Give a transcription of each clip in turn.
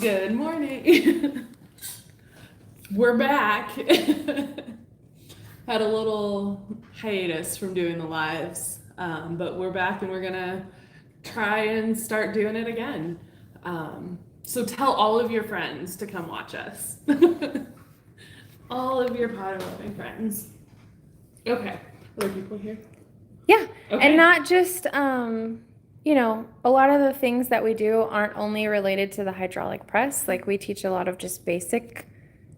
Good morning. We're back. Had a little hiatus from doing the lives, but we're back and we're gonna try and start doing it again. So tell all of your friends to come watch us. All of your potter loving friends. Okay. Are there people here? Yeah. Okay. And not just, a lot of the things that we do aren't only related to the hydraulic press. Like we teach a lot of just basic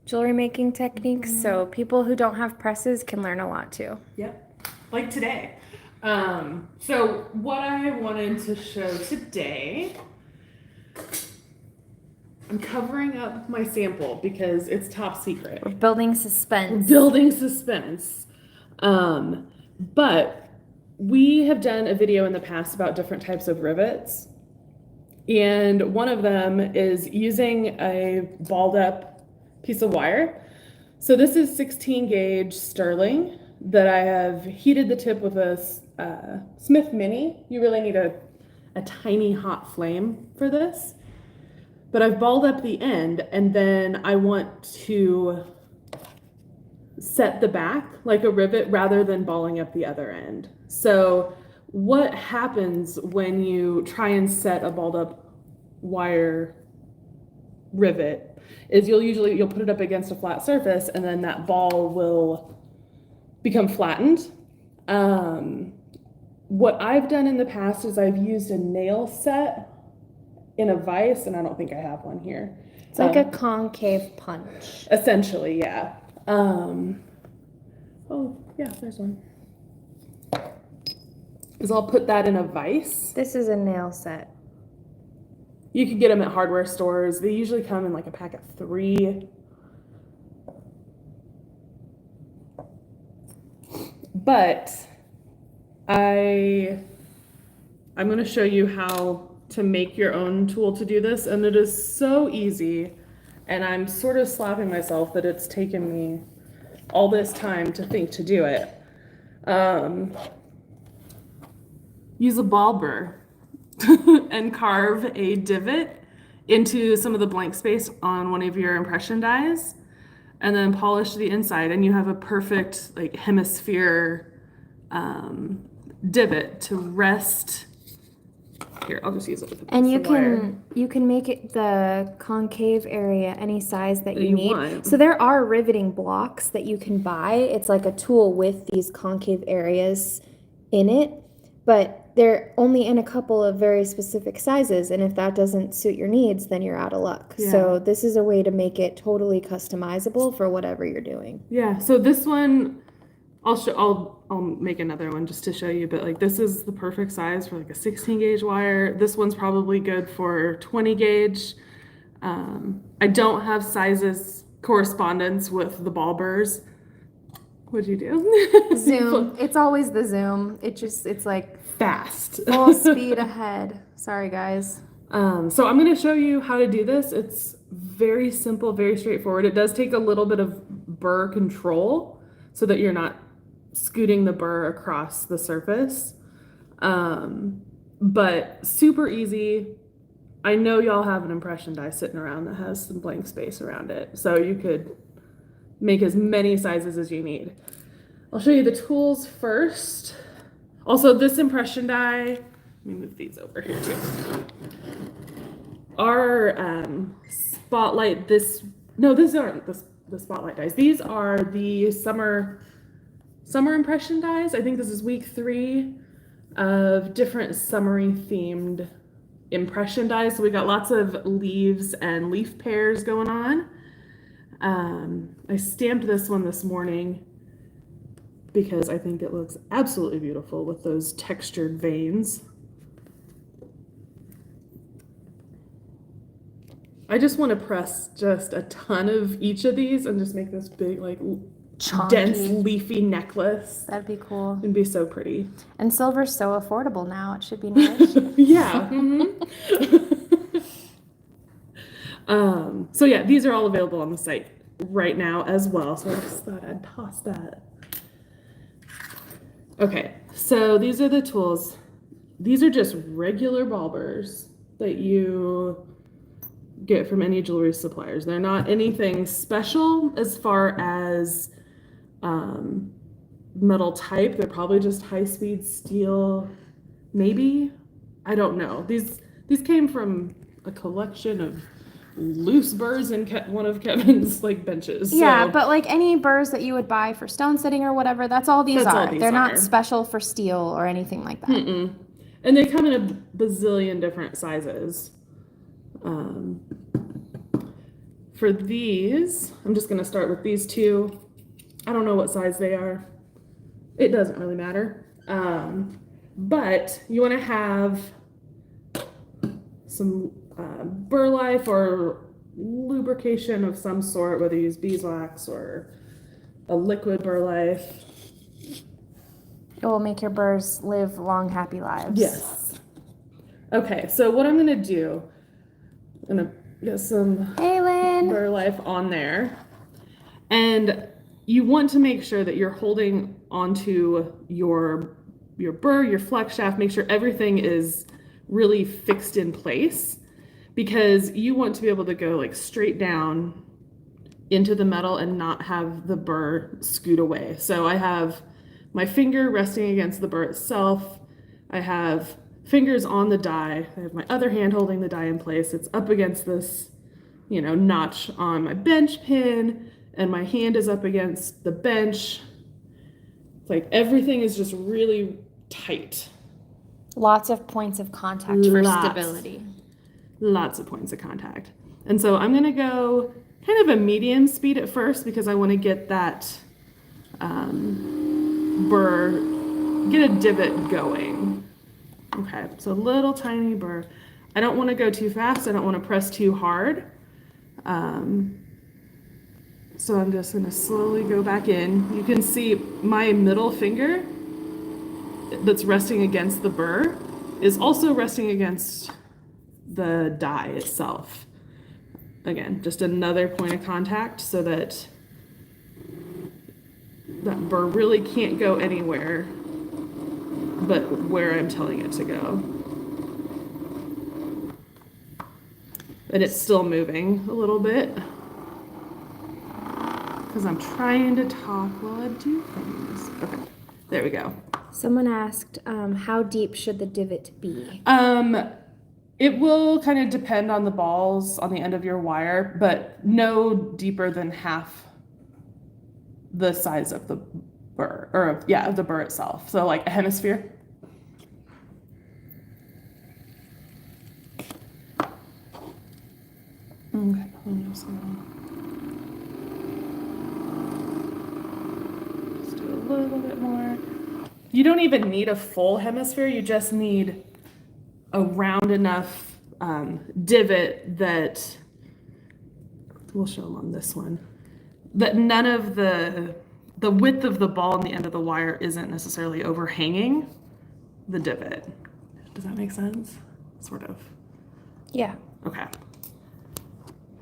jewelry making techniques. Mm-hmm. So people who don't have presses can learn a lot too. Yep. Like today. So what I wanted to show today, I'm covering up my sample because it's top secret. We're building suspense. But we have done a video in the past about different types of rivets. And one of them is using a balled up piece of wire. So this is 16 gauge sterling that I have heated the tip with a Smith Mini. You really need a tiny hot flame for this. But I've balled up the end, and then I want to set the back like a rivet rather than balling up the other end. So what happens when you try and set a balled up wire rivet is you'll put it up against a flat surface, and then that ball will become flattened. What I've done in the past is I've used a nail set in a vise, and I don't think I have one here. It's like a concave punch. Essentially, yeah. Oh, yeah, there's one. Is I'll put that in a vise. This is a nail set. You can get them at hardware stores. They usually come in like a pack of 3. But I'm going to show you how to make your own tool to do this, and it is so easy, and I'm sort of slapping myself that it's taken me all this time to think to do it. Use a ball burr and carve a divot into some of the blank space on one of your impression dies, and then polish the inside, and you have a perfect like hemisphere divot to rest. Here, I'll just use it with a piece and of wire. You can make it the concave area any size that you need. Want. So there are riveting blocks that you can buy. It's like a tool with these concave areas in it, but they're only in a couple of very specific sizes, and if that doesn't suit your needs, then you're out of luck. Yeah. So this is a way to make it totally customizable for whatever you're doing. Yeah, so this one I'll make another one just to show you, but like this is the perfect size for like a 16 gauge wire. This one's probably good for 20 gauge. I don't have sizes correspondence with the ball burrs. What'd you do? Zoom. It's always the zoom. It's like fast. Full speed ahead. Sorry, guys. So I'm going to show you how to do this. It's very simple, very straightforward. It does take a little bit of burr control so that you're not scooting the burr across the surface. But super easy. I know y'all have an impression die sitting around that has some blank space around it. So you could make as many sizes as you need. I'll show you the tools first. Also, this impression die, let me move these over here too. Our spotlight, these aren't the spotlight dies. These are the summer impression dies. I think this is week 3 of different summery themed impression dies. So we got lots of leaves and leaf pairs going on. I stamped this one this morning because I think it looks absolutely beautiful with those textured veins. I just want to press just a ton of each of these and just make this big, like, chunky, dense, leafy necklace. That'd be cool. It'd be so pretty. And silver's so affordable now. It should be nice. Yeah. So yeah, these are all available on the site right now as well. So I just thought I'd toss that. Okay, so these are the tools. These are just regular ball burrs that you get from any jewelry suppliers. They're not anything special as far as metal type. They're probably just high-speed steel, maybe. I don't know. These came from a collection of loose burrs in one of Kevin's like benches. Yeah, So but like any burrs that you would buy for stone sitting or whatever, that's all these That's are. all these They're not are. special for steel or anything like that. mm-mm. And they come in a bazillion different sizes. For these, I'm just going to start with these two. I don't know what size they are. It doesn't really matter. But you want to have some burr life or lubrication of some sort, whether you use beeswax or a liquid burr life. It will make your burrs live long, happy lives. Yes. Okay, so what I'm going to do, I'm going to get some Hey, Lynn. burr life on there. And you want to make sure that you're holding onto your burr, your flex shaft, make sure everything is really fixed in place, because you want to be able to go like straight down into the metal and not have the burr scoot away. So I have my finger resting against the burr itself. I have fingers on the die. I have my other hand holding the die in place. It's up against this, notch on my bench pin, and my hand is up against the bench. It's like everything is just really tight. Lots of points of contact for stability. Lots of points of contact. And so I'm going to go kind of a medium speed at first, because I want to get that burr, get a divot going. Okay, so a little tiny burr. I don't want to go too fast. I don't want to press too hard. So I'm just going to slowly go back in. You can see my middle finger that's resting against the burr is also resting against the die itself. Again, just another point of contact so that that burr really can't go anywhere but where I'm telling it to go. And it's still moving a little bit because I'm trying to talk while I do things. Okay, there we go. Someone asked, how deep should the divot be? It will kind of depend on the balls on the end of your wire, but no deeper than half the size of the burr, or of the burr itself. So like a hemisphere. Okay, I'm just do a little bit more. You don't even need a full hemisphere. You just need a round enough divot that, we'll show them on this one, that none of the width of the ball and the end of the wire isn't necessarily overhanging the divot. Does that make sense? Sort of. Yeah. Okay.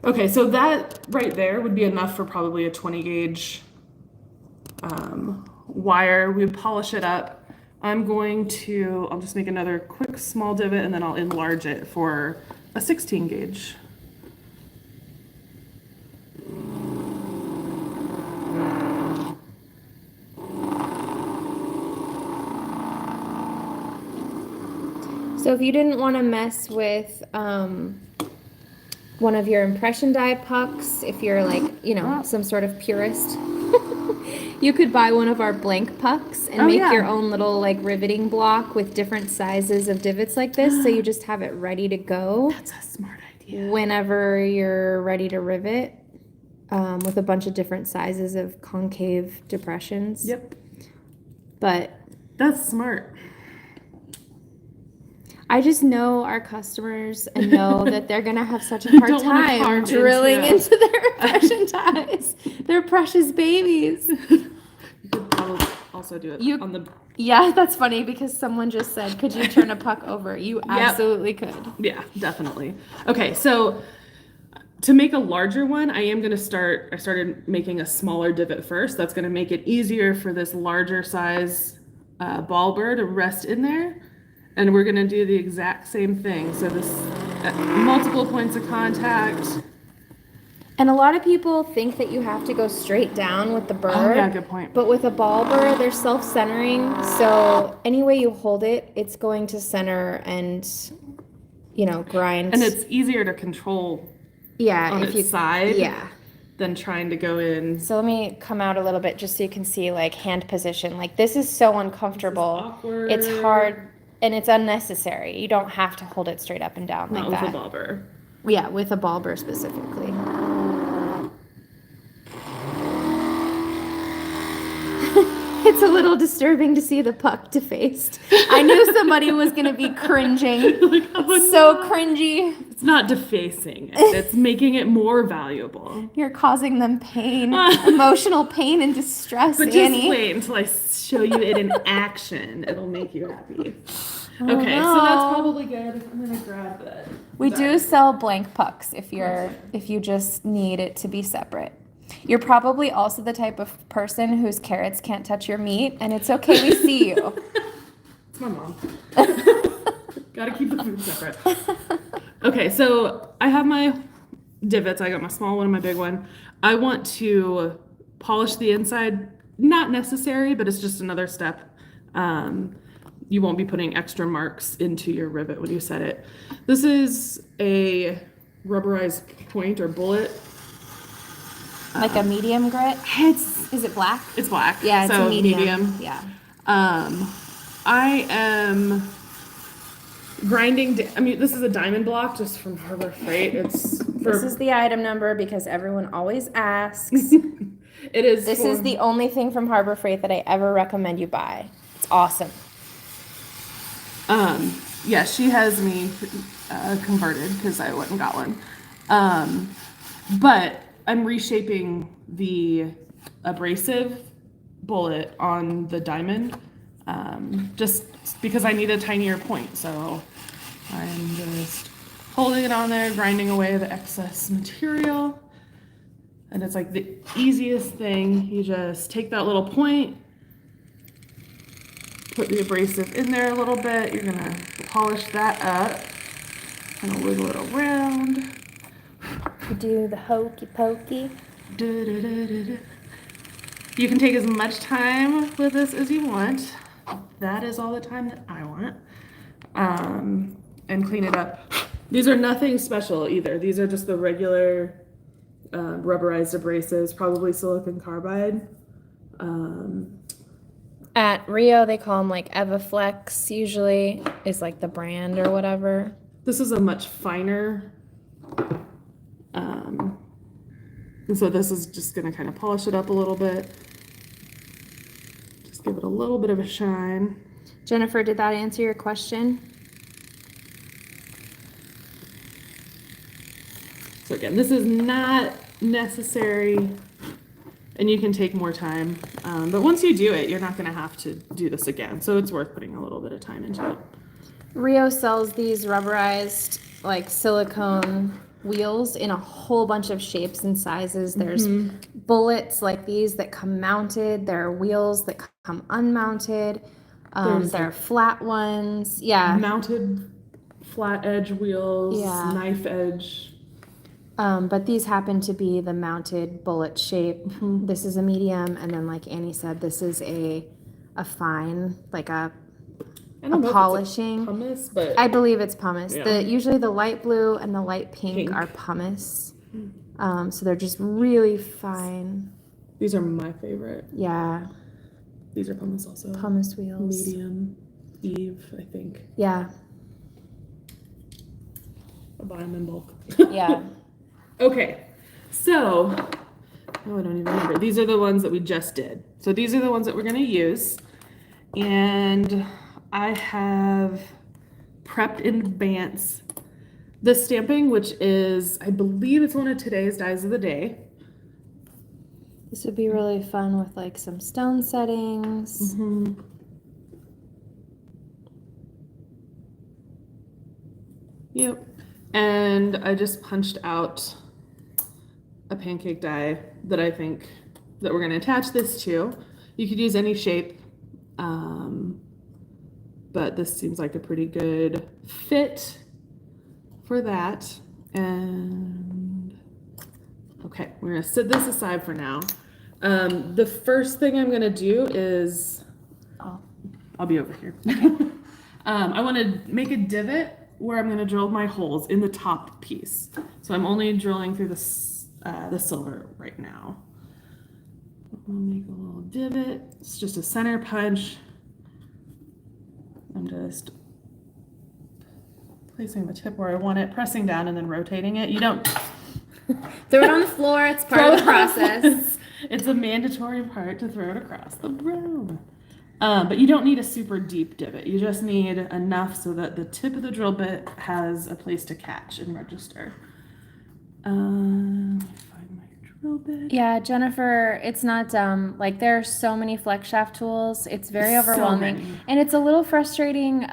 Okay, so that right there would be enough for probably a 20 gauge wire. We would polish it up. I'll just make another quick small divot, and then I'll enlarge it for a 16 gauge. So if you didn't want to mess with one of your impression die pucks, if you're like, some sort of purist, you could buy one of our blank pucks and make your own little like riveting block with different sizes of divots like this. So you just have it ready to go. That's a smart idea. Whenever you're ready to rivet, with a bunch of different sizes of concave depressions. Yep. But that's smart. I just know our customers and know that they're going to have such a hard time drilling into their impression dies. They're precious babies. You could probably also do it on the... Yeah, that's funny because someone just said, could you turn a puck over? You absolutely could. Yeah, definitely. Okay, so to make a larger one, I started making a smaller divot first. That's going to make it easier for this larger size ball burr to rest in there. And we're going to do the exact same thing. So this multiple points of contact. And a lot of people think that you have to go straight down with the burr. Oh, yeah, good point. But with a ball burr, they're self-centering. So any way you hold it, it's going to center and, grind. And it's easier to control on its side than trying to go in. So let me come out a little bit just so you can see like hand position. Like this is so uncomfortable. This is awkward. It's hard and it's unnecessary. You don't have to hold it straight up and down like that. Not with a ball burr. Yeah, with a ball burr specifically. It's a little disturbing to see the puck defaced. I knew somebody was going to be cringing. Like, oh, so cringy. It's not defacing it. It's making it more valuable. You're causing them pain, emotional pain and distress, But just Annie. wait until I show you it in action. It'll make you happy. Oh, Okay, no. so that's probably good. I'm gonna grab that. We do sell blank pucks if you just need it to be separate. You're probably also the type of person whose carrots can't touch your meat, and it's okay, we see you. It's my mom. Gotta keep the food separate. Okay, so I have my divots. I got my small one and my big one. I want to polish the inside. Not necessary, but it's just another step. You won't be putting extra marks into your rivet when you set it. This is a rubberized point or bullet. Like a medium grit? Is it black? It's black. Yeah, it's so a medium. Yeah. I am grinding. This is a diamond block just from Harbor Freight. This is the item number because everyone always asks. It is. This is the only thing from Harbor Freight that I ever recommend you buy. It's awesome. Yeah, she has me converted because I went and got one. But I'm reshaping the abrasive bullet on the diamond just because I need a tinier point. So I'm just holding it on there, grinding away the excess material. And it's like the easiest thing. You just take that little point, put the abrasive in there a little bit. You're gonna polish that up, kind of wiggle it around. You do the hokey pokey. You can take as much time with this as you want. That is all the time that I want. And clean it up. These are nothing special either. These are just the regular rubberized abrasives, probably silicon carbide. At Rio, they call them like Evaflex, usually, is like the brand or whatever. This is a much finer. And so this is just going to kind of polish it up a little bit. Just give it a little bit of a shine. Jennifer, did that answer your question? So again, this is not necessary, and you can take more time. But once you do it, you're not going to have to do this again. So it's worth putting a little bit of time into it. Rio sells these rubberized, like silicone wheels in a whole bunch of shapes and sizes. There's bullets like these that come mounted. There are wheels that come unmounted. There are flat ones. Yeah. Mounted flat edge wheels, knife edge. But these happen to be the mounted bullet shape. This is a medium, and then like Annie said, this is a fine, like a polishing. Pumice, but I believe it's pumice. Yeah. Usually the light blue and the light pink are pumice. So they're just really fine. These are my favorite. Yeah. These are pumice also. Pumice wheels. Medium, Eve, I think. Yeah. I'll buy them in bulk. Yeah. Okay, so, I don't even remember. These are the ones that we just did. So these are the ones that we're gonna use. And I have prepped in advance the stamping, which is, I believe it's one of today's dies of the day. This would be really fun with like some stone settings. Yep. And I just punched out a pancake die that I think that we're going to attach this to. You could use any shape, but this seems like a pretty good fit for that. And okay, we're gonna set this aside for now. The first thing I'm gonna do is, I'll be over here. I want to make a divot where I'm going to drill my holes in the top piece. So I'm only drilling through the silver right now. I'll make a little divot. It's just a center punch. I'm just placing the tip where I want it, pressing down and then rotating it. You don't Throw it on the floor. It's part of the process. It's a mandatory part to throw it across the room. But you don't need a super deep divot. You just need enough so that the tip of the drill bit has a place to catch and register. Let me find my drill bit. Yeah, Jennifer, it's not dumb. Like, there are so many flex shaft tools. It's very overwhelming. many. And it's a little frustrating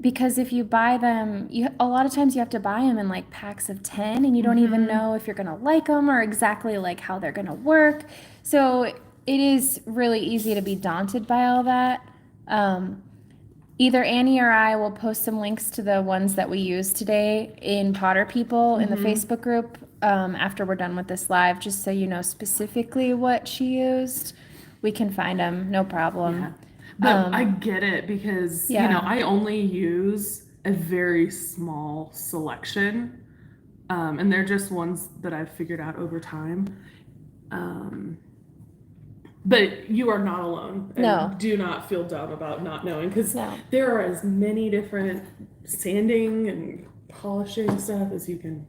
because if you buy them, a lot of times you have to buy them in like packs of 10 and you don't even know if you're going to like them or exactly like how they're going to work. So it is really easy to be daunted by all that. Either Annie or I will post some links to the ones that we use today in Potter People in the Facebook group after we're done with this live, just so you know specifically what she used. We can find them, no problem. Yeah. But I get it because, you know, I only use a very small selection. And they're just ones that I've figured out over time. But you are not alone. And No. do not feel dumb about not knowing because No. there are as many different sanding and polishing stuff as you can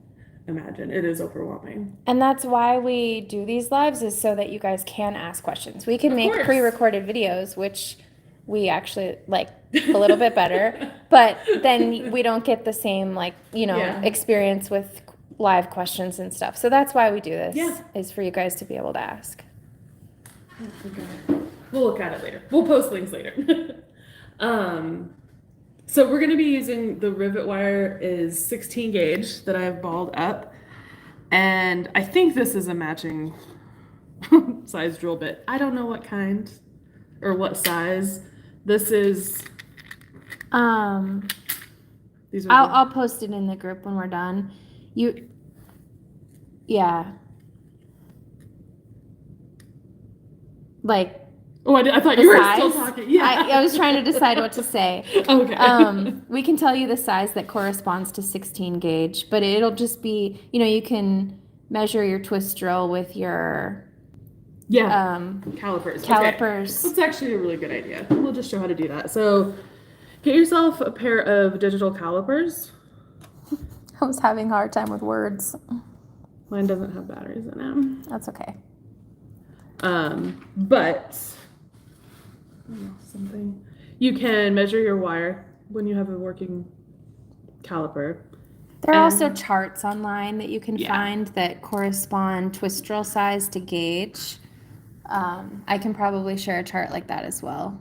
imagine. It is overwhelming. And that's why we do these lives, is so that you guys can ask questions. We can Of make course. pre-recorded videos, which we actually like a little bit better, but then we don't get the same experience with live questions and stuff. So that's why we do this, is for you guys to be able to ask. We'll look at it later. We'll post links later. So we're going to be using the rivet wire is 16 gauge that I have balled up. And I think this is a matching size drill bit. I don't know what kind or what size. This is... These are I'll post it in the group when we're done. Like... Oh, I thought you were size? still talking. Yeah. I was trying to decide what to say. Okay. We can tell you the size that corresponds to 16 gauge, but it'll just be, you can measure your twist drill with your calipers. calipers. Okay. That's actually a really good idea. We'll just show how to do that. So get yourself a pair of digital calipers. I was having a hard time with words. Mine doesn't have batteries in it. That's okay. But something you can measure your wire when you have a working caliper. There are also charts online that you can find that correspond twist drill size to gauge. I can probably share a chart like that as well.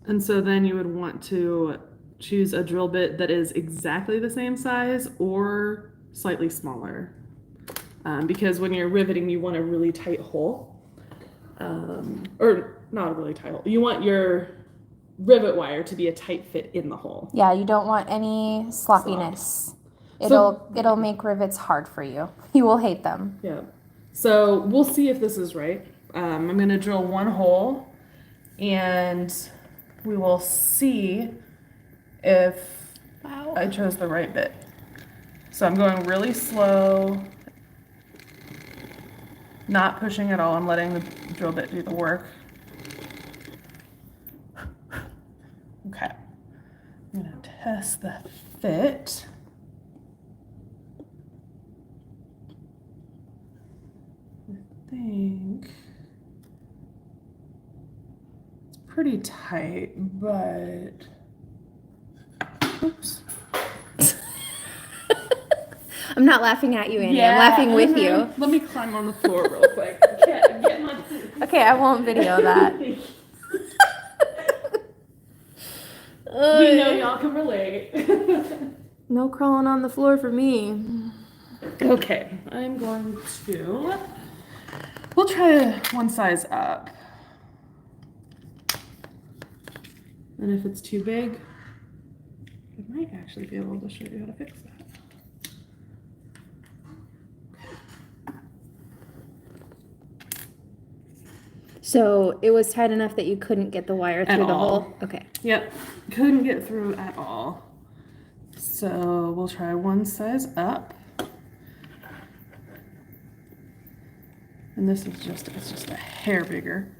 And so then you would want to choose a drill bit that is exactly the same size or slightly smaller. Because when you're riveting, you want a really tight hole. Or not a really tight hole. You want your rivet wire to be a tight fit in the hole. Yeah, you don't want any sloppiness. It'll make rivets hard for you. You will hate them. Yeah. So we'll see if this is right. I'm going to drill one hole and we will see if I chose the right bit. So I'm going really slow, not pushing at all. I'm letting the drill bit do the work. Okay. I'm going to test the fit. I think it's pretty tight, but oops. I'm not laughing at you, Annie. I'm laughing with you. Let me climb on the floor real quick. Get my... Okay, I won't video that. We know y'all can relate. No crawling on the floor for me. Okay, I'm going to... We'll try one size up. And if it's too big, I might actually be able to show you how to fix that. So it was tight enough that you couldn't get the wire through the all. hole? Okay. Yep, couldn't get through at all. So we'll try one size up. And this is just, it's just a hair bigger.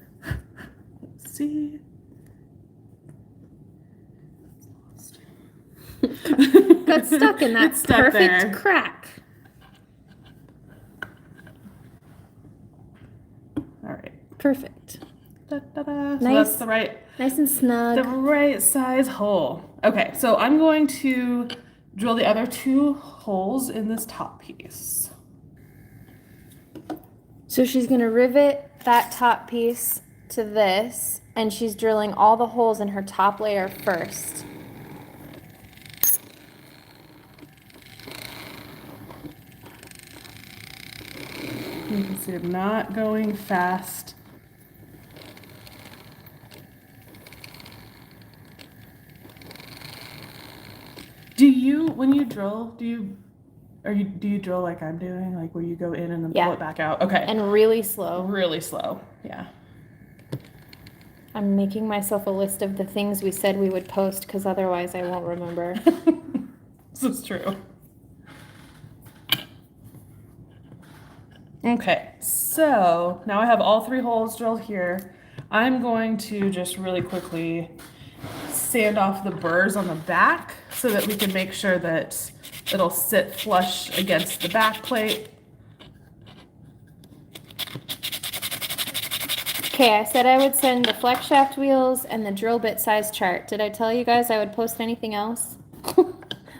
Let's see. Got stuck in that It's stuck perfect there. crack. All right. Perfect. Da, da, da. So Nice. that's the right Nice and snug. size hole. Okay, so I'm going to drill the other 2 holes in this top piece. So she's going to rivet that top piece to this, and she's drilling all the holes in her top layer first. You can see I'm not going fast. Do you, when you drill, do you drill like I'm doing, like where you go in and then Yeah. pull it back out? Okay. And really slow. Really slow. Yeah. I'm making myself a list of the things we said we would post because otherwise I won't remember. This is true. Okay, so now I have all 3 holes drilled here. I'm going to just really quickly sand off the burrs on the back so that we can make sure that it'll sit flush against the back plate. Okay, I said I would send the flex shaft wheels and the drill bit size chart. Did I tell you guys I would post anything else?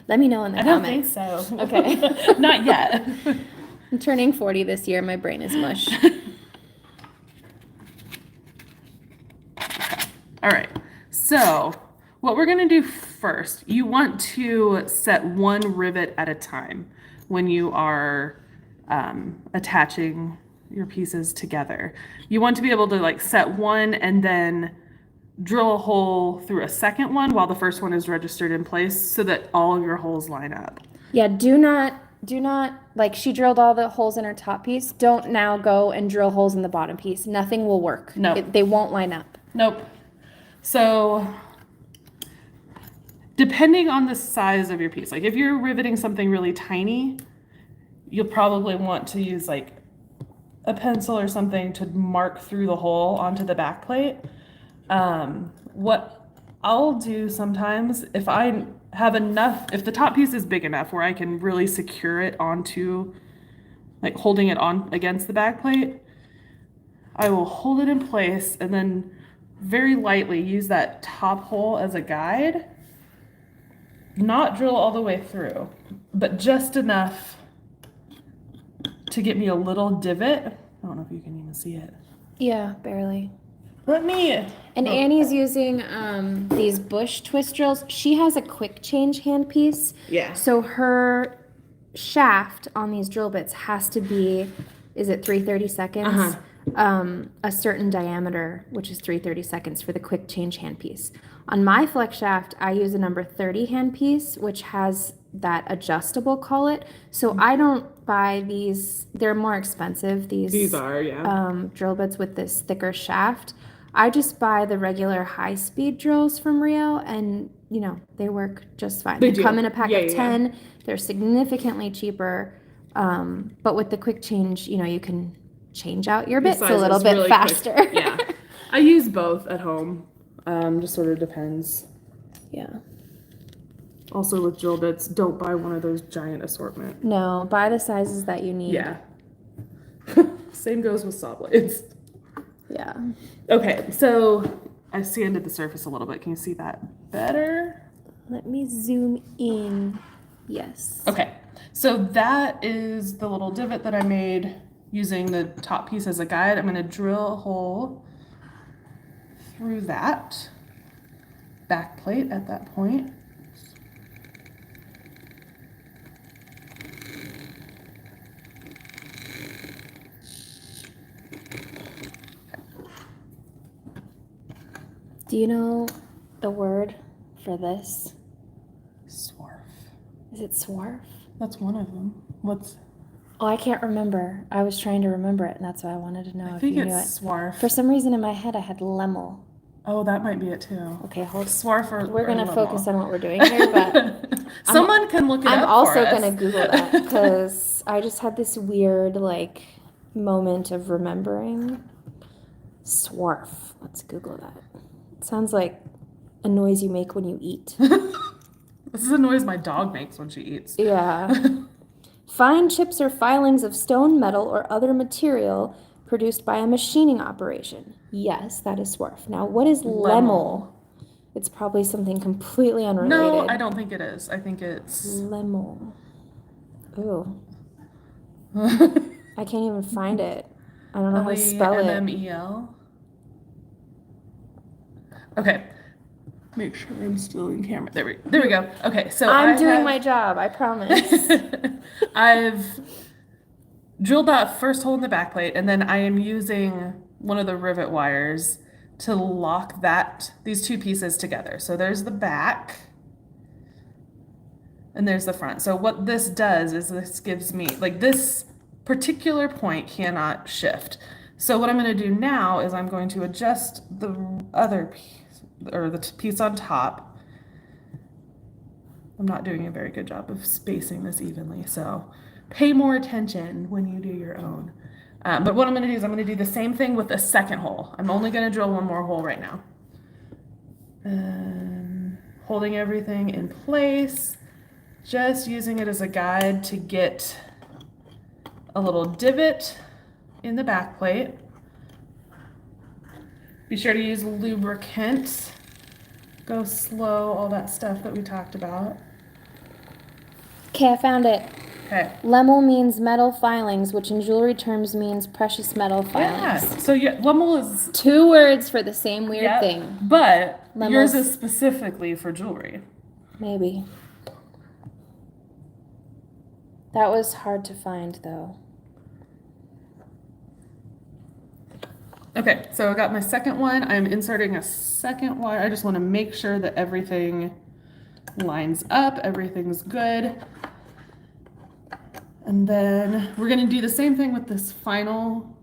Let me know in the I don't think comments. so. Okay. Not yet. I'm turning 40 this year. My brain is mush. All right, so what we're gonna do first, you want to set 1 rivet at a time when you are attaching your pieces together. You want to be able to like set 1 and then drill a hole through a second one while the first one is registered in place so that all of your holes line up. Yeah, do not, like she drilled all the holes in her top piece. Don't now go and drill holes in the bottom piece. Nothing will work. No. They won't line up. Nope. So depending on the size of your piece, like if you're riveting something really tiny, you'll probably want to use like a pencil or something to mark through the hole onto the back plate. What I'll do sometimes, if I have enough, if the top piece is big enough where I can really secure it onto, like holding it on against the back plate, I will hold it in place and then very lightly use that top hole as a guide. Not drill all the way through, but just enough to get me a little divot. I don't know if you can even see it. Yeah, barely. Let me. And Annie's using these bush twist drills. She has a quick change handpiece. Yeah. So her shaft on these drill bits has to be, is it 330 seconds? Uh-huh. A certain diameter, which is 330 seconds for the quick change handpiece. On my flex shaft, I use a number 30 handpiece, which has that adjustable collet. So I don't buy these, they're more expensive, These are, yeah. drill bits with this thicker shaft. I just buy the regular high-speed drills from Rio, and you know they work just fine. They do. come in a pack Yeah, of yeah, 10. They're significantly cheaper, but with the quick change, you know, you can change out your bits a size little is bit really quick. faster. Yeah. I use both at home. Just sort of depends. Yeah. Also with drill bits, don't buy one of those giant assortment. No, buy the sizes that you need. Yeah. Same goes with saw blades. Yeah. Okay, so I sanded the surface a little bit. Can you see that better? Let me zoom in. Yes. Okay, so that is the little divot that I made using the top piece as a guide. I'm gonna drill a hole through that back plate at that point. Do you know the word for this? Is it swarf? That's one of them. What's? Oh, I can't remember. I was trying to remember it, and that's why I wanted to know I if think you knew it. it's swarf. For some reason in my head, I had lemel. Oh, that might be it too. Okay, hold. Swarf or We're gonna Lemel. focus on what we're doing here, but Someone can look it I'm up also for us. gonna Google that because I just had this weird like moment of remembering. Swarf. Let's Google that. It sounds like a noise you make when you eat. This is a noise my dog makes when she eats. Yeah. Fine chips or filings of stone, metal, or other material produced by a machining operation. Yes, that is swarf. Now, what is lemel? It's probably something completely unrelated. No, I don't think it is. I think it's Lemel. Ooh. I can't even find it. I don't know how to spell it. L-E-M-M-E-L. Okay. Make sure I'm still in camera. There we go. Okay, so I'm doing my job, I promise. I've drilled that first hole in the back plate, and then I am using one of the rivet wires to lock these two pieces together. So there's the back, and there's the front. So what this does is this gives me, like, this particular point cannot shift. So what I'm going to do now is I'm going to adjust the other piece, or the piece on top. I'm not doing a very good job of spacing this evenly, so pay more attention when you do your own. But what I'm going to do is I'm going to do the same thing with the second hole. I'm only going to drill one more hole right now. Holding everything in place, just using it as a guide to get a little divot in the back plate. Be sure to use lubricant. Go slow, all that stuff that we talked about. Okay, I found it. Okay. Lemel means metal filings, which in jewelry terms means precious metal Yeah. filings. So yeah, Lemel is 2 words for the same weird yep, thing. but yours Lemel's- is specifically for jewelry. Maybe. That was hard to find, though. Okay, so I got my second one. I'm inserting a second wire. I just want to make sure that everything lines up, everything's good. And then we're going to do the same thing with this final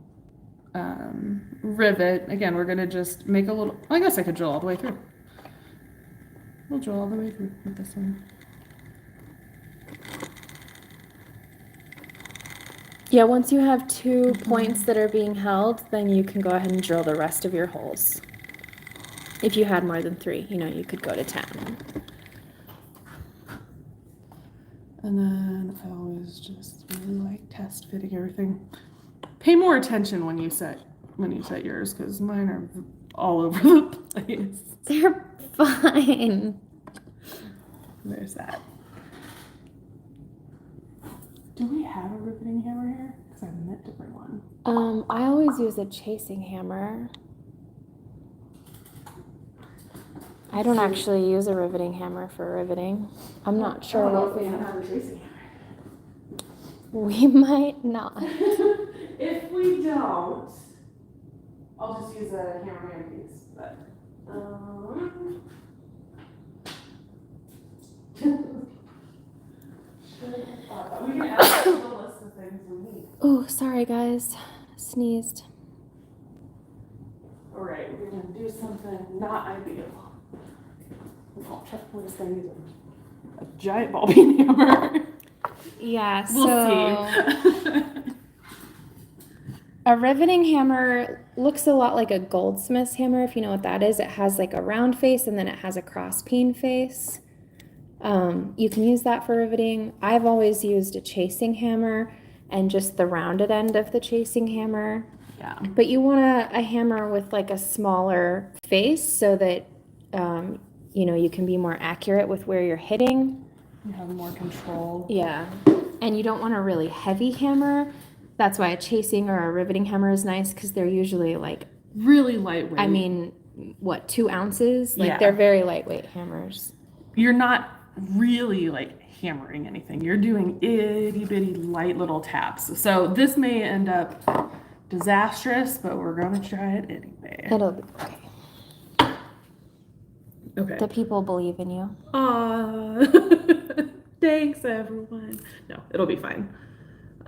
rivet. Again, we're going to just make a little, I guess I could drill all the way through. We'll drill all the way through with this one. Yeah, once you have 2 points that are being held, then you can go ahead and drill the rest of your holes. If you had more than 3, you could go to 10. And then I always just really like test fitting everything. Pay more attention when you set yours, because mine are all over the place. They're fine. There's that. Do we have a riveting hammer here? Because I meant to bring one. I always use a chasing hammer. I don't actually use a riveting hammer for riveting. I'm not sure what we have a chasing hammer. We might not. If we don't, I'll just use a hammer handpiece. But we can add to the list of things we need. Oh, sorry guys. Sneezed. All right, we're gonna do something not ideal. I'll check what thing is a giant ball peen hammer. Yeah, We'll see. A riveting hammer looks a lot like a goldsmith's hammer, if you know what that is. It has like a round face and then it has a cross peen face. You can use that for riveting. I've always used a chasing hammer and just the rounded end of the chasing hammer. Yeah. But you want a hammer with like a smaller face so that you can be more accurate with where you're hitting. You have more control. Yeah. And you don't want a really heavy hammer. That's why a chasing or a riveting hammer is nice, because they're usually like Really lightweight. I mean, what, 2 ounces? Like Yeah. they're very lightweight hammers. You're not really like hammering anything. You're doing itty bitty light little taps. So this may end up disastrous, but we're gonna try it anyway. It'll be okay. Okay. The people believe in you. Thanks, everyone. No, it'll be fine.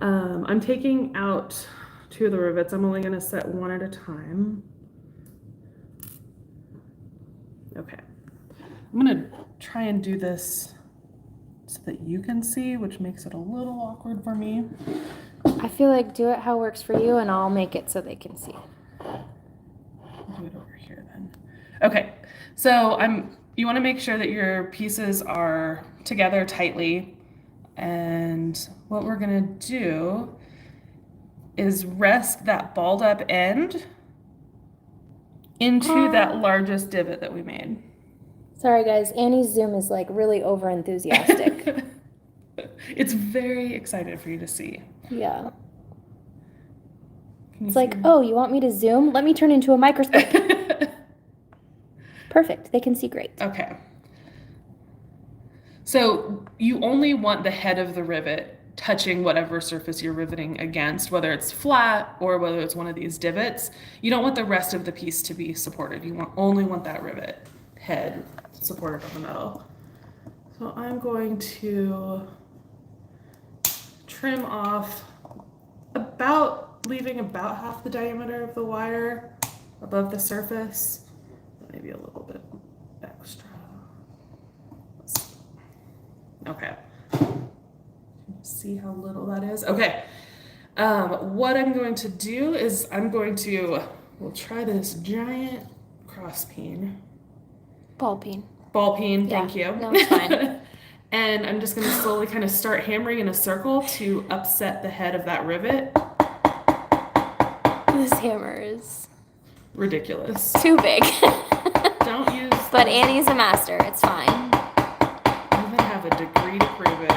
I'm taking out 2 of the rivets. I'm only going to set 1 at a time. Okay. I'm going to try and do this so that you can see, which makes it a little awkward for me. I feel like do it how it works for you, and I'll make it so they can see. I'll do it over here then. Okay, so you want to make sure that your pieces are together tightly. And what we're gonna do is rest that balled up end into that largest divot that we made. Sorry guys, Annie's Zoom is like really over enthusiastic. It's very excited for you to see. Yeah. Can you It's see like, me? oh, you want me to zoom? Let me turn into a microscope. Perfect. They can see great. Okay. So you only want the head of the rivet touching whatever surface you're riveting against, whether it's flat or whether it's one of these divots. You don't want the rest of the piece to be supported. You only want that rivet head supported on the metal. So I'm going to trim off leaving about half the diameter of the wire above the surface, maybe a little bit extra. Okay. See how little that is? Okay. What I'm going to do is we'll try this giant cross peen. Ball peen. Ball peen, thank you. No, it's fine. And I'm just going to slowly kind of start hammering in a circle to upset the head of that rivet. This hammer is Ridiculous. too big. Don't use. But Annie's a master. It's fine. I even have a degree to prove it.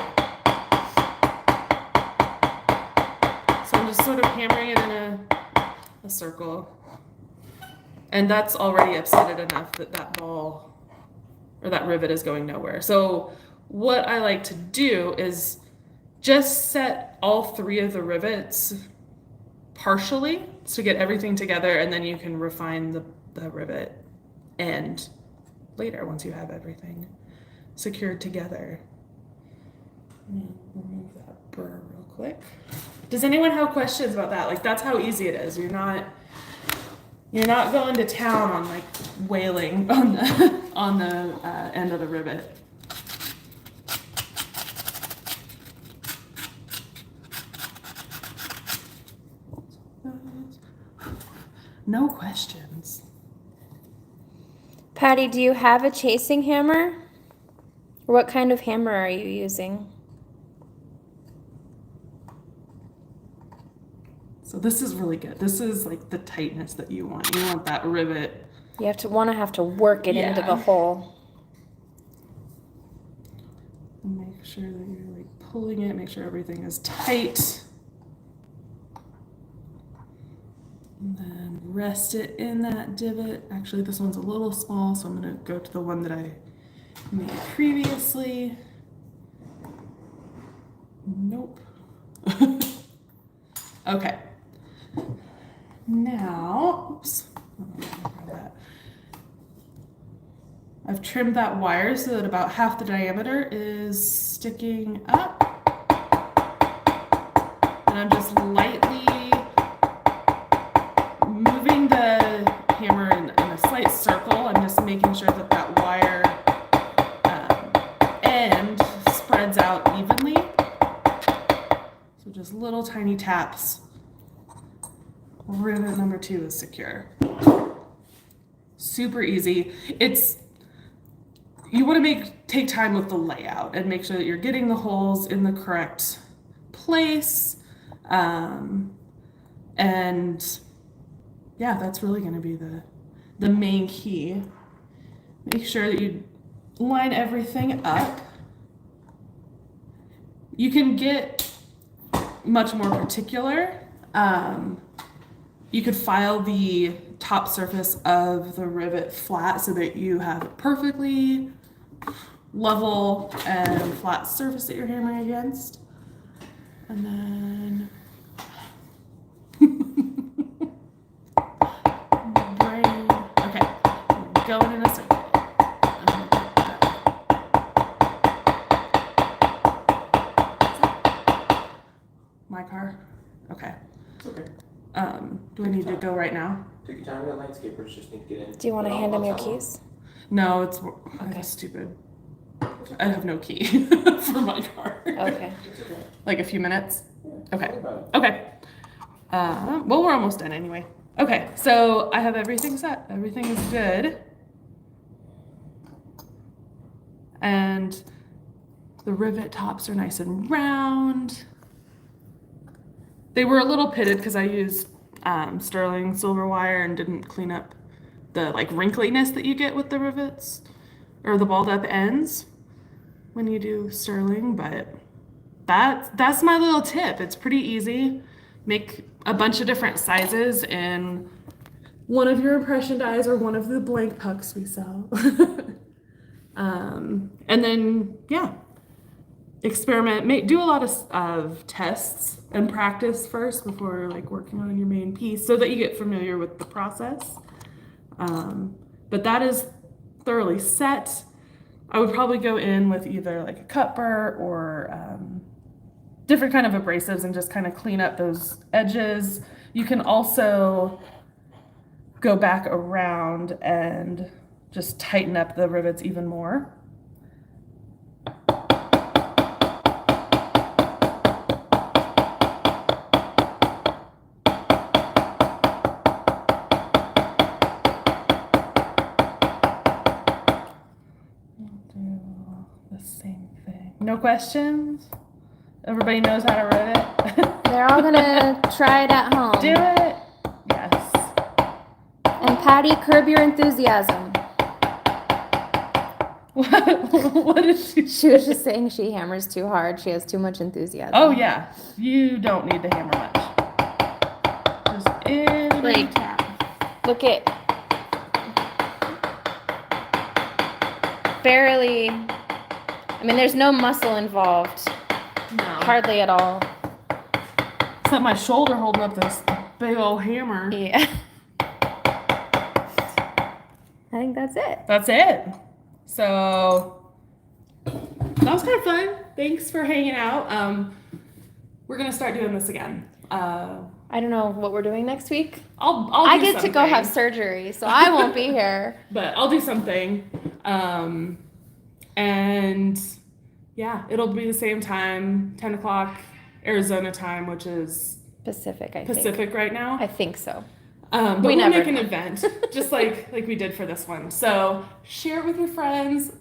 So I'm just sort of hammering it in a circle. And that's already upset it enough that that ball or that rivet is going nowhere. So what I like to do is just set all 3 of the rivets partially to get everything together, and then you can refine the rivet end later once you have everything secured together. Remove that burr real quick. Does anyone have questions about that? Like, that's how easy it is. You're not going to town on like wailing on the end of the rivet. No questions. Patty, do you have a chasing hammer? Or what kind of hammer are you using? So this is really good. This is like the tightness that you want. You want that rivet. You have to work it into the Yeah. hole. Make sure that you're like pulling it, make sure everything is tight. And then rest it in that divot. Actually, this one's a little small, so I'm gonna go to the one that I made previously. Nope. Okay. Now, oops. I've trimmed that wire so that about half the diameter is sticking up. And I'm just lightly moving the hammer in a slight circle. I'm just making sure that that wire end spreads out evenly. So just little tiny taps. Rivet number 2 is secure. Super easy. You want to take time with the layout and make sure that you're getting the holes in the correct place. And yeah, that's really going to be the main key. Make sure that you line everything up. You can get much more particular. You could file the top surface of the rivet flat so that you have a perfectly level and flat surface that you're hammering against. And then okay, going in a circle. Okay. Okay. Do I need to go right now? Take your time. The landscapers just need to get in. Do you want to But hand him I'll your tell 'em. keys? No, it's Okay. that's stupid. I have no key for my car. Okay. It's okay. Like a few minutes. Okay. Don't worry about it. Okay. Well, we're almost done anyway. Okay, so I have everything set. Everything is good. And the rivet tops are nice and round. They were a little pitted because I used sterling silver wire and didn't clean up the like wrinkliness that you get with the rivets or the balled up ends when you do sterling, but that's my little tip. It's pretty easy. Make a bunch of different sizes in one of your impression dies or one of the blank pucks we sell. And then, yeah, experiment. Do a lot of tests and practice first before like working on your main piece so that you get familiar with the process. But that is thoroughly set. I would probably go in with either like a cut burr or different kind of abrasives and just kind of clean up those edges. You can also go back around and just tighten up the rivets even more. No questions? Everybody knows how to rivet? They're all gonna try it at home. Do it? Yes. And Patty, curb your enthusiasm. What is she? She was just saying she hammers too hard. She has too much enthusiasm. Oh yeah, you don't need to hammer much. Just in. Like, look at barely. I mean, there's no muscle involved, No. hardly at all. Except my shoulder holding up this big old hammer. Yeah. I think that's it. That's it. So that was kind of fun. Thanks for hanging out. We're gonna start doing this again. I don't know what we're doing next week. I I get to go have surgery, so I won't be here. But I'll do something. And yeah, it'll be the same time, 10 o'clock Arizona time, which is Pacific, I think. Pacific right now. I think so. But We we'll never make an know. event, just like we did for this one. So share it with your friends.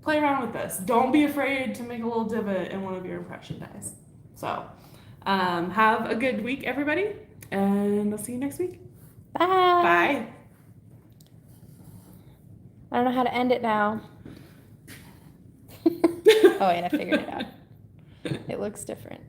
Play around with this. Don't be afraid to make a little divot in one of your impression dies. So have a good week, everybody, and I'll see you next week. Bye. Bye. I don't know how to end it now. Oh, wait, I figured it out. It looks different.